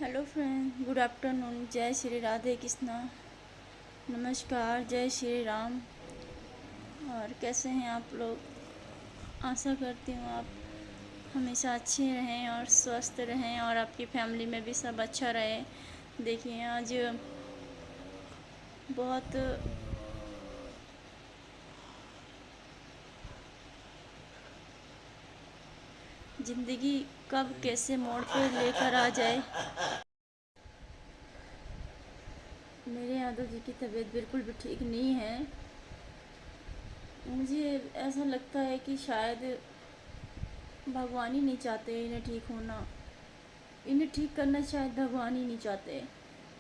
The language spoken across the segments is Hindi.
Hello friend, good afternoon. जय श्री राधे कृष्णा। नमस्कार, जय श्री राम। और कैसे हैं आप लोग? आशा करती हूँ आप हमेशा अच्छे रहें और स्वस्थ रहें और आपकी फैमिली में भी सब अच्छा रहे। देखिए, आज बहुत ज़िंदगी कब कैसे मोड़ पे लेकर आ जाए। मेरे यादव जी की तबीयत बिल्कुल भी ठीक नहीं है। मुझे ऐसा लगता है कि शायद भगवान ही नहीं चाहते इन्हें ठीक होना। इन्हें ठीक करना शायद भगवान ही नहीं चाहते।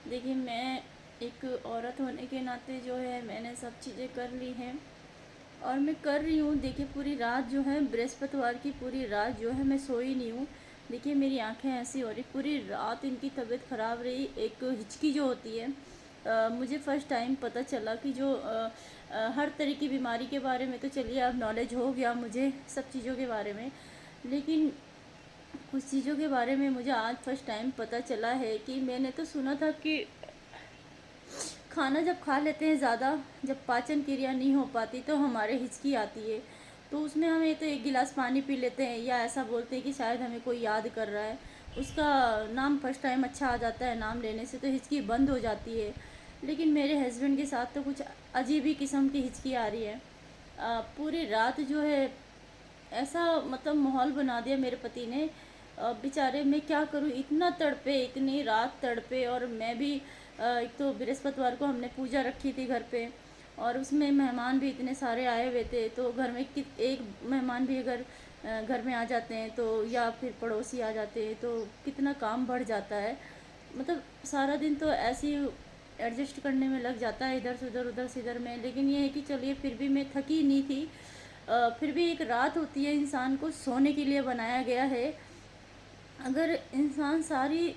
देखिए, मैं एक औरत होने के नाते जो है मैंने सब चीज़ें कर ली हैं और मैं कर रही हूँ। देखिए, पूरी रात जो है बृहस्पतिवार की पूरी रात जो है मैं सोई नहीं हूँ। देखिए, मेरी आंखें ऐसी हो रही, पूरी रात इनकी तबीयत ख़राब रही। एक हिचकी जो होती है, मुझे फ़र्स्ट टाइम पता चला कि जो हर तरह की बीमारी के बारे में तो चलिए अब नॉलेज हो गया मुझे सब चीज़ों के बारे में, लेकिन कुछ चीज़ों के बारे में मुझे आज फर्स्ट टाइम पता चला है। कि मैंने तो सुना था कि खाना जब खा लेते हैं ज़्यादा, जब पाचन क्रिया नहीं हो पाती तो हमारे हिचकी आती है। तो उसमें हमें तो एक गिलास पानी पी लेते हैं या ऐसा बोलते हैं कि शायद हमें कोई याद कर रहा है, उसका नाम फर्स्ट टाइम अच्छा आ जाता है, नाम लेने से तो हिचकी बंद हो जाती है। लेकिन मेरे हस्बैंड के साथ तो कुछ अजीब ही किस्म की हिचकी आ रही है। पूरी रात जो है ऐसा मतलब माहौल बना दिया मेरे पति ने। बेचारे, मैं क्या करूँ, इतना तड़पे, इतनी रात तड़पे। और मैं भी एक तो बृहस्पतिवार को हमने पूजा रखी थी घर पे, और उसमें मेहमान भी इतने सारे आए हुए थे। तो घर में एक मेहमान भी अगर घर में आ जाते हैं तो, या फिर पड़ोसी आ जाते हैं तो कितना काम बढ़ जाता है। मतलब सारा दिन तो ऐसे ही एडजस्ट करने में लग जाता है, इधर से उधर उधर से इधर में। लेकिन ये है कि चलिए, फिर भी मैं थकी नहीं थी। फिर भी एक रात होती है, इंसान को सोने के लिए बनाया गया है। अगर इंसान सारी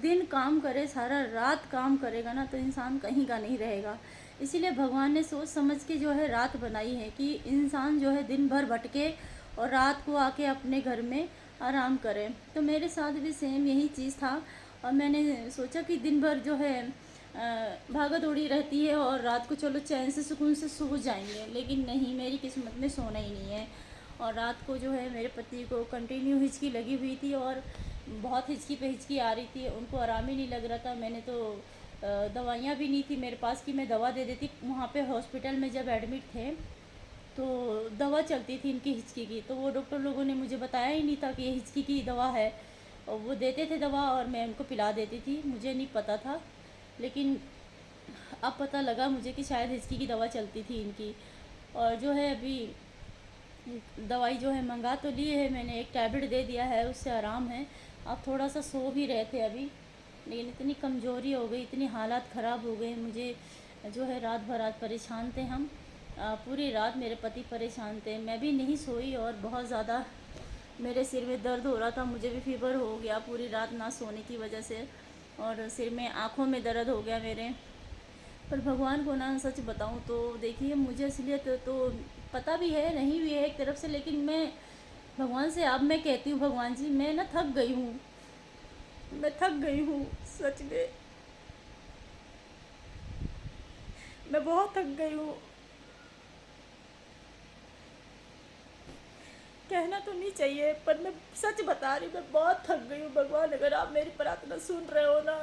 दिन काम करे, सारा रात काम करेगा ना, तो इंसान कहीं का नहीं रहेगा। इसीलिए भगवान ने सोच समझ के जो है रात बनाई है कि इंसान जो है दिन भर भटके और रात को आके अपने घर में आराम करे। तो मेरे साथ भी सेम यही चीज़ था। और मैंने सोचा कि दिन भर जो है भागा दौड़ी रहती है और रात को चलो चैन से सुकून से सो जाएंगे, लेकिन नहीं, मेरी किस्मत में सोना ही नहीं है। और रात को जो है मेरे पति को कंटिन्यू हिचकी लगी हुई थी और बहुत हिचकी पे हिचकी आ रही थी, उनको आराम ही नहीं लग रहा था। मैंने तो दवाइयाँ भी नहीं थी मेरे पास कि मैं दवा दे देती। वहाँ पे हॉस्पिटल में जब एडमिट थे तो दवा चलती थी इनकी हिचकी की, तो वो डॉक्टर लोगों ने मुझे बताया ही नहीं था कि ये हिचकी की दवा है। और वो देते थे दवा और मैं उनको पिला देती थी, मुझे नहीं पता था। लेकिन अब पता लगा मुझे कि शायद हिचकी की दवा चलती थी इनकी। और जो है अभी दवाई जो है मंगा तो ली है मैंने, एक टैबलेट दे दिया है, उससे आराम है। अब थोड़ा सा सो भी रहे थे अभी, लेकिन इतनी कमज़ोरी हो गई, इतनी हालात ख़राब हो गए मुझे। जो है रात भर आज परेशान थे हम। पूरी रात मेरे पति परेशान थे, मैं भी नहीं सोई और बहुत ज़्यादा मेरे सिर में दर्द हो रहा था। मुझे भी फीवर हो गया पूरी रात ना सोने की वजह से, और सिर में आँखों में दर्द हो गया मेरे। पर भगवान को ना सच बताऊं तो देखिए, मुझे असलियत तो पता भी है, नहीं भी है एक तरफ से, लेकिन मैं भगवान से अब मैं कहती हूँ, भगवान जी मैं ना थक गई हूँ, मैं थक गई हूँ सच में, मैं बहुत थक गई हूँ। कहना तो नहीं चाहिए पर मैं सच बता रही हूँ, मैं बहुत थक गई हूँ। भगवान, अगर आप मेरी प्रार्थना सुन रहे हो ना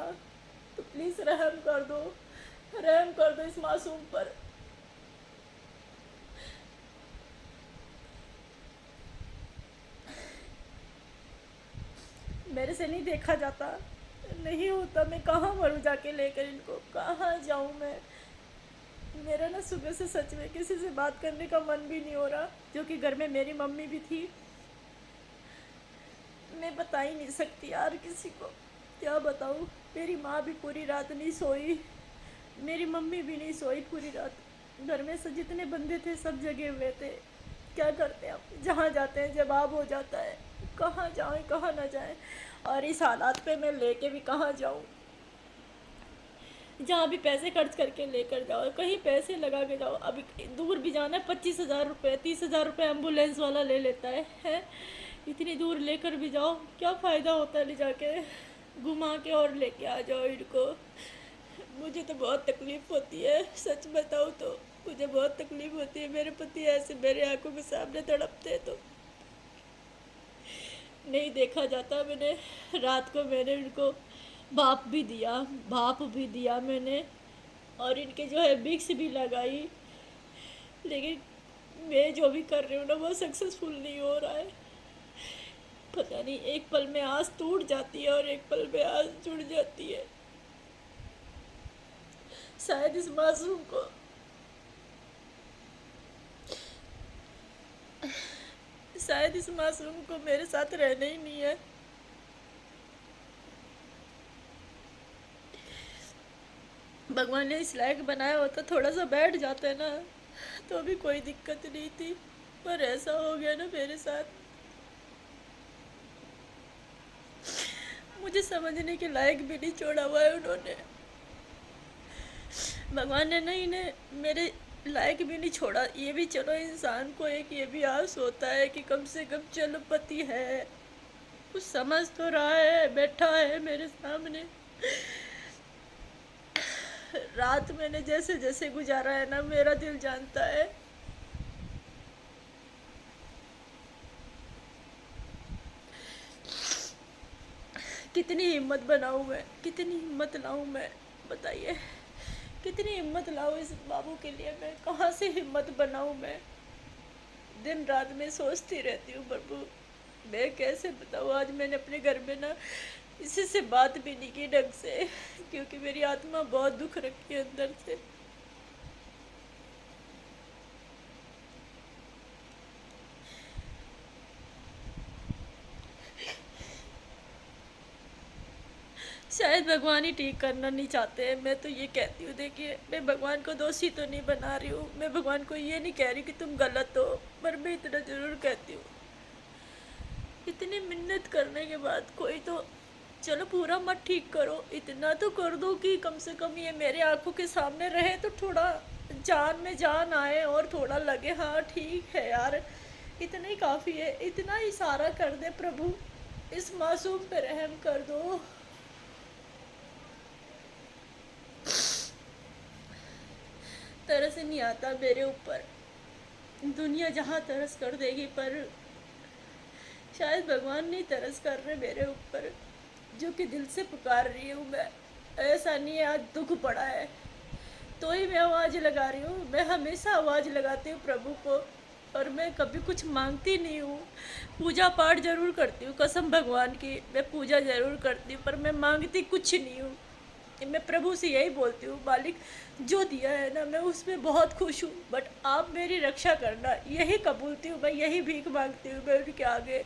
तो प्लीज़ रहम कर दो, रहम कर दो इस मासूम पर। मेरे से नहीं देखा जाता, नहीं होता। मैं कहाँ मरूँ जाके लेकर इनको, कहाँ जाऊँ मैं। मेरा ना सुबह से सच में किसी से बात करने का मन भी नहीं हो रहा, जो कि घर में मेरी मम्मी भी थी। मैं बता ही नहीं सकती यार किसी को, क्या बताऊँ। मेरी माँ भी पूरी रात नहीं सोई, मेरी मम्मी भी नहीं सोई पूरी रात। घर में से जितने बंदे थे सब जगे हुए थे। क्या करते हैं आप, जहाँ जाते हैं जवाब हो जाता है, कहाँ जाएं कहाँ ना जाएं। और इस हालात पे मैं लेके भी कहाँ जाऊँ। जहाँ भी पैसे खर्च करके लेकर जाओ, कहीं पैसे लगा के जाओ। अभी दूर भी जाना है, 25,000 रुपये 30,000 रुपये एम्बुलेंस वाला ले लेता है। इतनी दूर लेकर भी जाओ, क्या फ़ायदा होता है ले जाके। घुमा के और लेके आ जाओ इनको। मुझे तो बहुत तकलीफ़ होती है, सच बताऊँ तो मुझे बहुत तकलीफ़ होती है। मेरे पति ऐसे मेरे आंखों के सामने तड़पते हैं तो नहीं देखा जाता। मैंने रात को मैंने उनको भाप भी दिया मैंने, और इनके जो है विक्स भी लगाई, लेकिन मैं जो भी कर रही हूँ ना वो सक्सेसफुल नहीं हो रहा है। पता नहीं, एक पल में आस टूट जाती है और एक पल में आस जुड़ जाती है। शायद इस मासूम को शायद इस मासूम को मेरे साथ रहना ही नहीं है। भगवान ने इस लायक बनाया होता, थोड़ा सा बैठ जाते ना तो भी कोई दिक्कत नहीं थी, पर ऐसा हो गया ना मेरे साथ। मुझे समझने के लायक भी नहीं छोड़ा हुआ है उन्होंने। भगवान ने ना इन्हें मेरे लायक भी नहीं छोड़ा। ये भी चलो, इंसान को एक ये भी आस होता है कि कम से कम चलो पति है, कुछ समझ तो रहा है, बैठा है मेरे सामने। रात मैंने जैसे जैसे गुजारा है ना, मेरा दिल जानता है। कितनी हिम्मत बनाऊँ मैं, कितनी हिम्मत लाऊँ मैं, बताइए। कितनी हिम्मत लाऊँ इस बाबू के लिए, मैं कहाँ से हिम्मत बनाऊँ मैं। दिन रात मैं सोचती रहती हूँ प्रभु, मैं कैसे बताऊँ। आज मैंने अपने घर में ना किसी से बात भी नहीं की ढंग से, क्योंकि मेरी आत्मा बहुत दुख रखी है अंदर से। शायद भगवान ही ठीक करना नहीं चाहते हैं। मैं तो ये कहती हूँ, देखिए मैं भगवान को दोषी तो नहीं बना रही हूँ, मैं भगवान को ये नहीं कह रही कि तुम गलत हो, पर मैं इतना ज़रूर कहती हूँ, इतनी मिन्नत करने के बाद कोई तो चलो पूरा मत ठीक करो, इतना तो कर दो कि कम से कम ये मेरे आंखों के सामने रहे तो थोड़ा जान में जान आए और थोड़ा लगे हाँ ठीक है यार, इतना ही काफ़ी है। इतना इशारा कर दे प्रभु, इस मासूम पे रहम कर दो। तरस नहीं आता मेरे ऊपर, दुनिया जहाँ तरस कर देगी, पर शायद भगवान नहीं तरस कर रहे मेरे ऊपर, जो कि दिल से पुकार रही हूँ मैं। ऐसा नहीं है आज दुख पड़ा है तो ही मैं आवाज़ लगा रही हूँ, मैं हमेशा आवाज़ लगाती हूँ प्रभु को, और मैं कभी कुछ मांगती नहीं हूँ। पूजा पाठ ज़रूर करती हूँ, कसम भगवान की मैं पूजा ज़रूर करती हूँ, पर मैं मांगती कुछ नहीं हूँ। मैं प्रभु से यही बोलती हूँ, मालिक जो दिया है ना मैं उसमें बहुत खुश हूँ, बट आप मेरी रक्षा करना, यही कबूलती हूँ मैं, यही भीख मांगती हूँ मैं उनके आगे।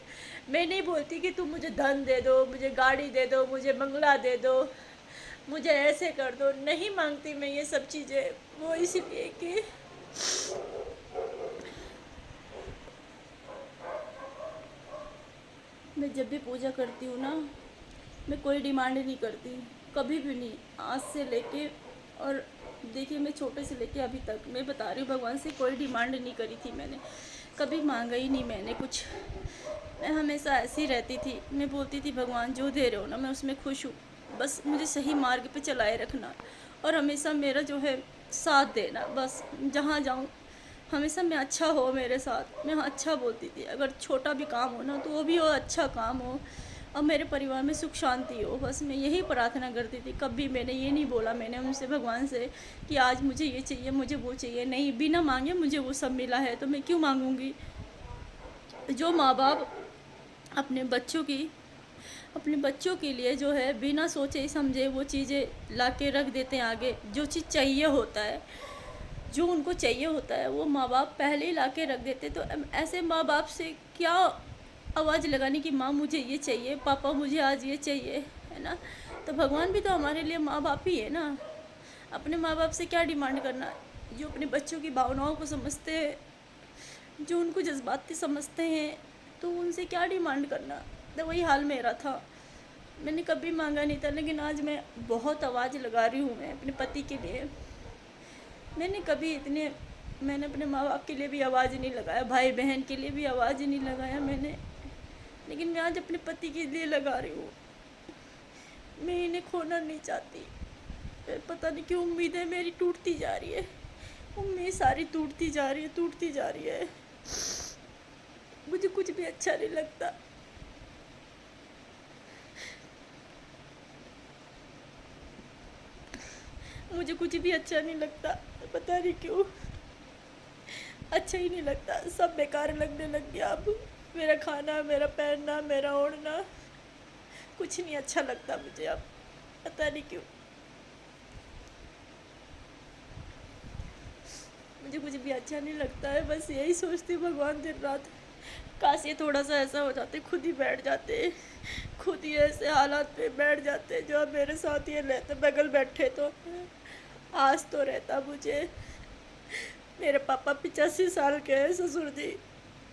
मैं नहीं बोलती कि तुम मुझे धन दे दो, मुझे गाड़ी दे दो, मुझे बंगला दे दो, मुझे ऐसे कर दो, नहीं मांगती मैं ये सब चीज़ें। वो इसलिए कि मैं जब भी पूजा करती हूँ ना, मैं कोई डिमांड नहीं करती, कभी भी नहीं, आज से लेके, और देखिए मैं छोटे से लेके अभी तक मैं बता रही हूँ, भगवान से कोई डिमांड नहीं करी थी मैंने, कभी मांगा ही नहीं मैंने कुछ। मैं हमेशा ऐसी रहती थी, मैं बोलती थी भगवान जो दे रहे हो ना मैं उसमें खुश हूँ, बस मुझे सही मार्ग पे चलाए रखना, और हमेशा मेरा जो है साथ देना, बस जहाँ जाऊँ हमेशा मैं अच्छा हो मेरे साथ। मैं अच्छा बोलती थी, अगर छोटा भी काम हो ना तो वो भी हो अच्छा काम हो, और मेरे परिवार में सुख शांति हो, बस मैं यही प्रार्थना करती थी। कभी मैंने ये नहीं बोला मैंने उनसे भगवान से कि आज मुझे ये चाहिए मुझे वो चाहिए, नहीं, बिना मांगे मुझे वो सब मिला है तो मैं क्यों मांगूंगी। जो माँ बाप अपने बच्चों की अपने बच्चों के लिए जो है बिना सोचे समझे वो चीज़ें ला के रख देते हैं आगे, जो चीज़ चाहिए होता है, जो उनको चाहिए होता है वो माँ बाप पहले ही ला के रख देते। तो ऐसे माँ बाप से क्या आवाज़ लगाने की, माँ मुझे ये चाहिए, पापा मुझे आज ये चाहिए, है ना। तो भगवान भी तो हमारे लिए माँ बाप ही है ना। अपने माँ बाप से क्या डिमांड करना, जो अपने बच्चों की भावनाओं को समझते हैं, जो उनको जज्बाती समझते हैं, तो उनसे क्या डिमांड करना। तो वही हाल मेरा था, मैंने कभी मांगा नहीं था, लेकिन आज मैं बहुत आवाज़ लगा रही हूँ मैं अपने पति के लिए। मैंने अपने माँ बाप के लिए भी आवाज़ नहीं लगाया, भाई बहन के लिए भी आवाज़ नहीं लगाया मैंने, लेकिन मैं आज अपने पति के लिए लगा रही हूँ। खोना नहीं चाहती। पता नहीं क्यों उम्मीदें मेरी टूटती जा रही है, उम्मीद सारी टूटती जा रही है, टूटती जा रही है। मुझे कुछ भी अच्छा नहीं लगता। मुझे कुछ भी अच्छा नहीं लगता, पता नहीं क्यों अच्छा ही नहीं लगता। सब बेकार लगने लग गया अब। मेरा खाना, मेरा पहनना, मेरा ओढ़ना, कुछ नहीं अच्छा लगता मुझे अब, पता नहीं क्यों। मुझे कुछ भी अच्छा नहीं लगता है। बस यही सोचती हूँ भगवान दिन रात, काश ये थोड़ा सा ऐसा हो जाते, खुद ही बैठ जाते, खुद ही ऐसे हालात पे बैठ जाते जो अब मेरे साथ ये रहते, बगल बैठे तो आज तो रहता मुझे। मेरे पापा 85 साल के हैं, ससुर जी,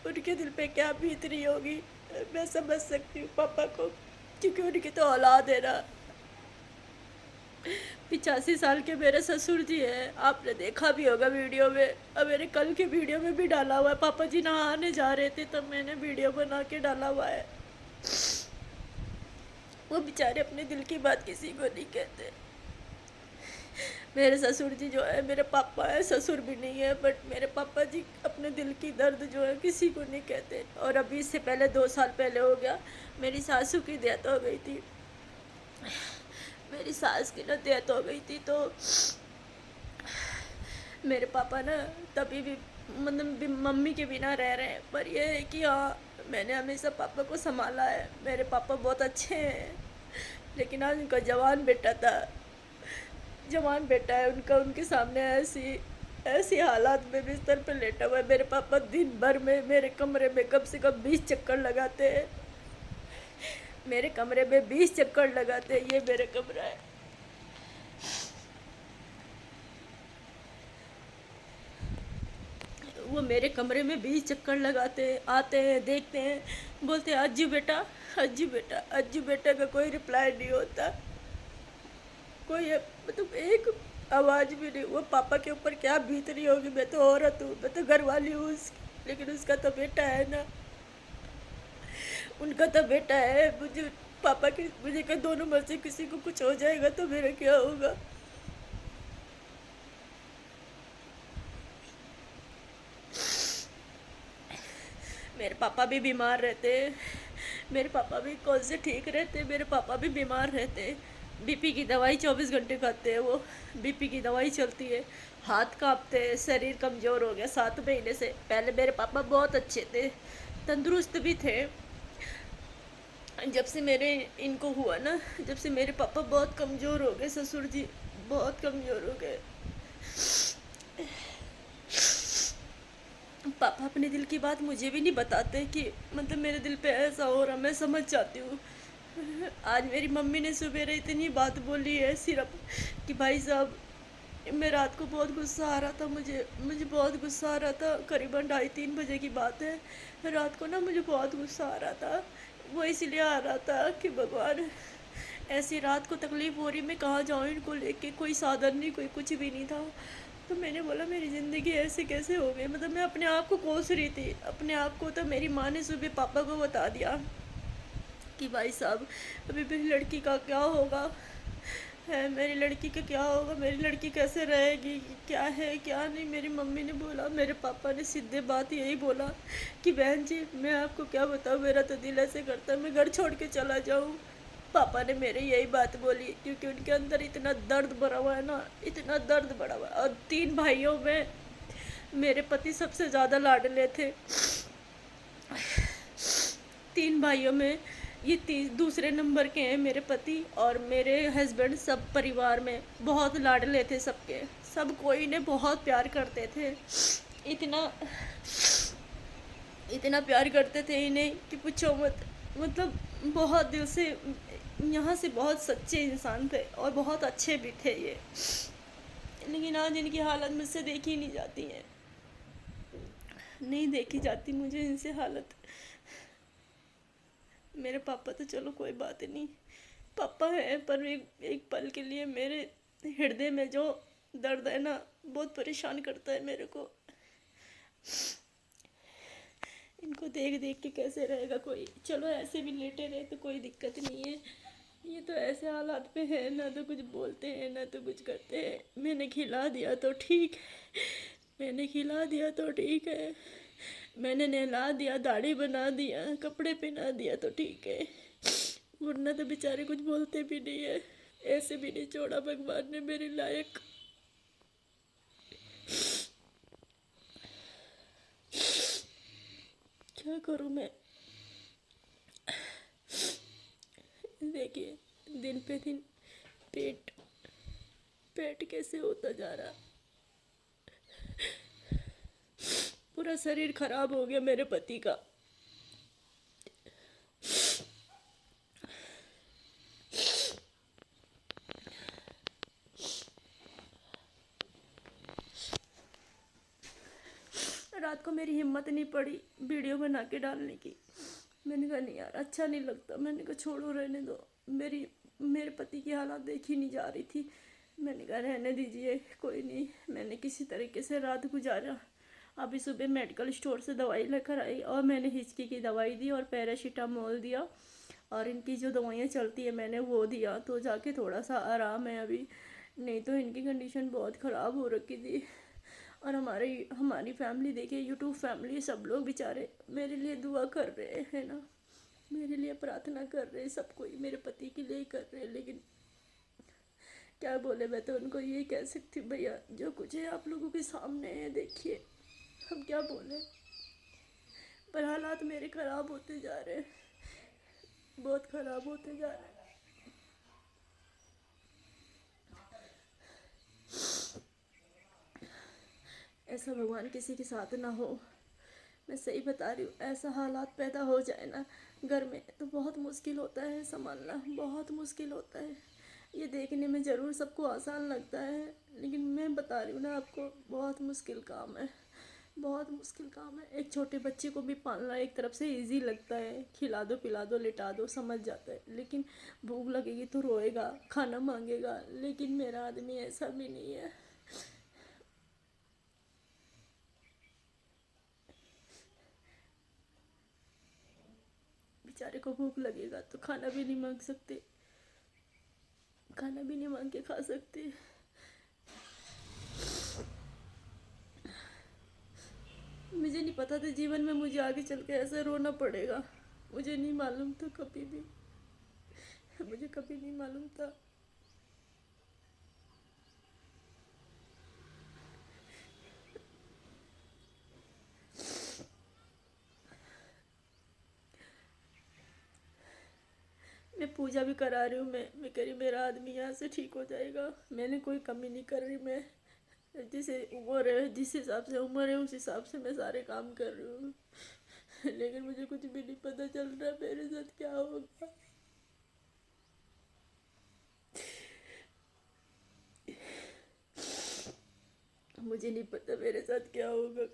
उनके दिल पे क्या बीत रही होगी मैं समझ सकती हूँ पापा को, क्योंकि उनकी तो औलाद है ना। 85 साल के मेरे ससुर जी हैं, आपने देखा भी होगा वीडियो में, अब मेरे कल के वीडियो में भी डाला हुआ है। पापा जी नहाने जा रहे थे तब मैंने वीडियो बना के डाला हुआ है। वो बेचारे अपने दिल की बात किसी को नहीं कहते। मेरे ससुर जी जो है, मेरे पापा है, ससुर भी नहीं है, बट मेरे पापा जी अपने दिल की दर्द जो है किसी को नहीं कहते। और अभी इससे पहले 2 साल पहले हो गया, मेरी सासू की डेथ हो गई थी। मेरी सास की ना डेथ हो गई थी, तो मेरे पापा ना तभी भी मतलब मम्मी के बिना रह रहे हैं। पर यह है कि हाँ, मैंने हमेशा पापा को संभाला है। मेरे पापा बहुत अच्छे हैं, लेकिन आज उनका जवान बेटा है उनका, उनके सामने ऐसी ऐसी हालात में बिस्तर पर लेटा हुआ है। मेरे पापा दिन भर में मेरे कमरे में कम से कम 20 चक्कर लगाते हैं। मेरे कमरे में 20 चक्कर लगाते हैं। ये मेरा कमरा है। वो मेरे कमरे में 20 चक्कर लगाते हैं, आते हैं, देखते हैं, बोलते हैं अज्जू बेटा, अज्जू बेटा, अज्जू बेटा का कोई रिप्लाई नहीं होता, कोई मतलब एक आवाज़ भी नहीं। वो पापा के ऊपर क्या बीत रही होगी। मैं तो औरत हूँ, मैं तो घर वाली हूँ उसकी, लेकिन उसका तो बेटा है ना, उनका तो बेटा है। मुझे क्या दोनों में से किसी को कुछ हो जाएगा तो मेरा क्या होगा। मेरे पापा भी बीमार रहते हैं, मेरे पापा भी कौन से ठीक रहते हैं, मेरे पापा भी बीमार रहते हैं। बीपी की दवाई 24 घंटे खाते हैं वो, बीपी की दवाई चलती है। हाथ कांपते हैं, शरीर कमज़ोर हो गया 7 महीने से। पहले मेरे पापा बहुत अच्छे थे, तंदुरुस्त भी थे। जब से मेरे इनको हुआ ना, जब से मेरे पापा बहुत कमज़ोर हो गए, ससुर जी बहुत कमज़ोर हो गए। पापा अपने दिल की बात मुझे भी नहीं बताते कि मतलब मेरे दिल पे ऐसा हो रहा, मैं समझ जाती हूँ। आज मेरी मम्मी ने सुबह इतनी बात बोली है सिर्फ कि भाई साहब, मैं रात को बहुत गुस्सा आ रहा था, मुझे बहुत गुस्सा आ रहा था। करीबन 2:30-3 बजे की बात है। रात को ना मुझे बहुत गुस्सा आ रहा था। वो इसलिए आ रहा था कि भगवान, ऐसी रात को तकलीफ़ हो रही, मैं कहाँ जाऊँ इनको लेके, कोई साधन नहीं, कोई कुछ भी नहीं था। तो मैंने बोला मेरी ज़िंदगी ऐसे कैसे हो गई। मतलब मैं अपने आप को कोस रही थी, अपने आप को। तो मेरी माँ ने सुबह पापा को बता दिया कि भाई साहब, अभी मेरी लड़की का क्या होगा, है मेरी लड़की का क्या होगा, मेरी लड़की कैसे रहेगी, क्या है क्या नहीं। मेरी मम्मी ने बोला, मेरे पापा ने सीधे बात यही बोला कि बहन जी मैं आपको क्या बताऊँ, मेरा तो दिल ऐसे करता है मैं घर छोड़ के चला जाऊँ। पापा ने मेरे यही बात बोली, क्योंकि उनके अंदर इतना दर्द भरा हुआ है ना, इतना दर्द भरा हुआ है। और 3 भाइयों में मेरे पति सबसे ज़्यादा लाडले थे। 3 भाइयों में ये दूसरे नंबर के हैं मेरे पति। और मेरे हस्बैंड सब परिवार में बहुत लाडले थे सबके, सब कोई ने बहुत प्यार करते थे। इतना इतना प्यार करते थे इन्हें कि पूछो मत। मतलब बहुत दिल से, यहाँ से बहुत सच्चे इंसान थे और बहुत अच्छे भी थे ये। लेकिन आज इनकी हालत मुझसे देखी नहीं जाती है, नहीं देखी जाती मुझे इनसे हालत। मेरे पापा तो चलो कोई बात नहीं, पापा है, पर एक पल के लिए मेरे हृदय में जो दर्द है ना, बहुत परेशान करता है मेरे को। इनको देख देख के कैसे रहेगा कोई। चलो ऐसे भी लेटे रहे तो कोई दिक्कत नहीं है, ये तो ऐसे हालात पे है, ना तो कुछ बोलते हैं ना तो कुछ करते हैं। मैंने खिला दिया तो ठीक है, मैंने खिला दिया तो ठीक है, मैंने नहला दिया, दाढ़ी बना दिया, कपड़े पहना दिया तो ठीक है, वरना तो बेचारे कुछ बोलते भी नहीं है। ऐसे भी नहीं छोड़ा भगवान ने मेरे लायक। क्या करूं मैं? देखिए, दिन पे दिन पेट पेट कैसे होता जा रहा, पूरा शरीर खराब हो गया मेरे पति का। रात को मेरी हिम्मत नहीं पड़ी वीडियो बना के डालने की। मैंने कहा नहीं यार, अच्छा नहीं लगता। मैंने कहा छोड़ो, रहने दो। मेरे पति की हालत देखी नहीं जा रही थी। मैंने कहा रहने दीजिए, कोई नहीं। मैंने किसी तरीके से रात गुजारा। अभी सुबह मेडिकल स्टोर से दवाई लेकर आई और मैंने हिचकी की दवाई दी और पैरासीटामोल दिया और इनकी जो दवाइयाँ चलती है मैंने वो दिया, तो जाके थोड़ा सा आराम है अभी। नहीं तो इनकी कंडीशन बहुत ख़राब हो रखी थी। और हमारी फैमिली देखिए, यूट्यूब फैमिली, सब लोग बेचारे मेरे लिए दुआ कर रहे हैं ना, मेरे लिए प्रार्थना कर रहे हैं, सब कोई मेरे पति के लिए ही कर रहे हैं। लेकिन क्या बोले, मैं तो उनको यही कह सकती हूँ भैया जो कुछ है आप लोगों के सामने है, देखिए हम क्या बोले। पर हालात मेरे ख़राब होते जा रहे हैं, बहुत ख़राब होते जा रहे हैं। ऐसा भगवान किसी के साथ ना हो। मैं सही बता रही हूँ, ऐसा हालात पैदा हो जाए ना घर में तो बहुत मुश्किल होता है संभालना, बहुत मुश्किल होता है। ये देखने में ज़रूर सबको आसान लगता है, लेकिन मैं बता रही हूँ ना आपको, बहुत मुश्किल काम है, बहुत मुश्किल काम है। एक छोटे बच्चे को भी पालना एक तरफ से इजी लगता है, खिला दो पिला दो लिटा दो समझ जाता है, लेकिन भूख लगेगी तो रोएगा, खाना मांगेगा। लेकिन मेरा आदमी ऐसा भी नहीं है। बेचारे को भूख लगेगा तो खाना भी नहीं मांग सकते, खाना भी नहीं मांग के खा सकते। मुझे नहीं पता था जीवन में मुझे आगे चल के ऐसे रोना पड़ेगा, मुझे नहीं मालूम था कभी भी, मुझे कभी नहीं मालूम था। मैं पूजा भी करा रही हूँ, मैं कह रही मेरा आदमी यहाँ से ठीक हो जाएगा। मैंने कोई कमी नहीं कर रही, मैं जिसे उम्र है, जिस हिसाब से उम्र है उस हिसाब से मैं सारे काम कर रही हूँ। लेकिन मुझे कुछ भी नहीं पता चल रहा मेरे साथ क्या होगा। मुझे नहीं पता मेरे साथ क्या होगा।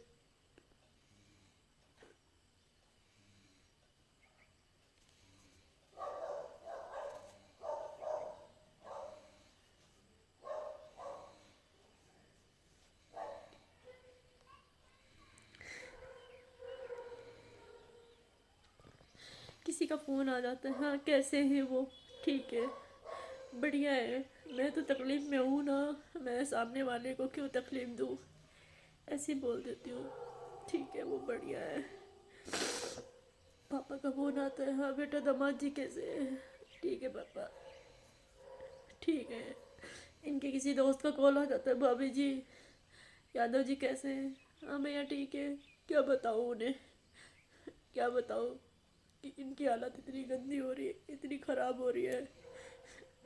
किसी का फ़ोन आ जाता है, हाँ कैसे हैं वो, ठीक है, बढ़िया है। मैं तो तकलीफ़ में हूँ ना, मैं सामने वाले को क्यों तकलीफ़ दूँ, ऐसे ही बोल देती हूँ ठीक है वो बढ़िया है। पापा का फ़ोन आता है, हाँ बेटा दामाद जी कैसे हैं, ठीक है पापा, ठीक है। इनके किसी दोस्त का कॉल आ जाता है, भाभी जी, यादव जी कैसे हैं, हाँ भैया ठीक है। क्या बताऊँ उन्हें, क्या बताऊँ कि इनकी हालत इतनी गंदी हो रही है, इतनी ख़राब हो रही है।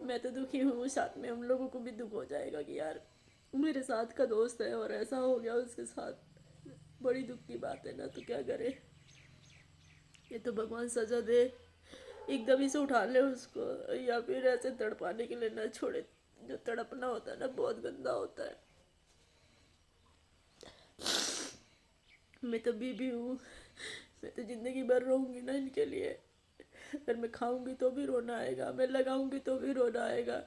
मैं तो दुखी हूँ, साथ में हम लोगों को भी दुख हो जाएगा कि यार मेरे साथ का दोस्त है और ऐसा हो गया उसके साथ। बड़ी दुख की बात है ना, तो क्या करे। ये तो भगवान सजा दे, एकदम ही से उठा ले उसको, या फिर ऐसे तड़पाने के लिए ना छोड़े। जो तड़पना होता है ना बहुत गंदा होता है। मैं तो बीबी हूँ, मैं तो ज़िंदगी भर रहूँगी ना इनके लिए। अगर मैं खाऊंगी तो भी रोना आएगा, मैं लगाऊंगी तो भी रोना आएगा,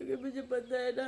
क्योंकि मुझे पता है ना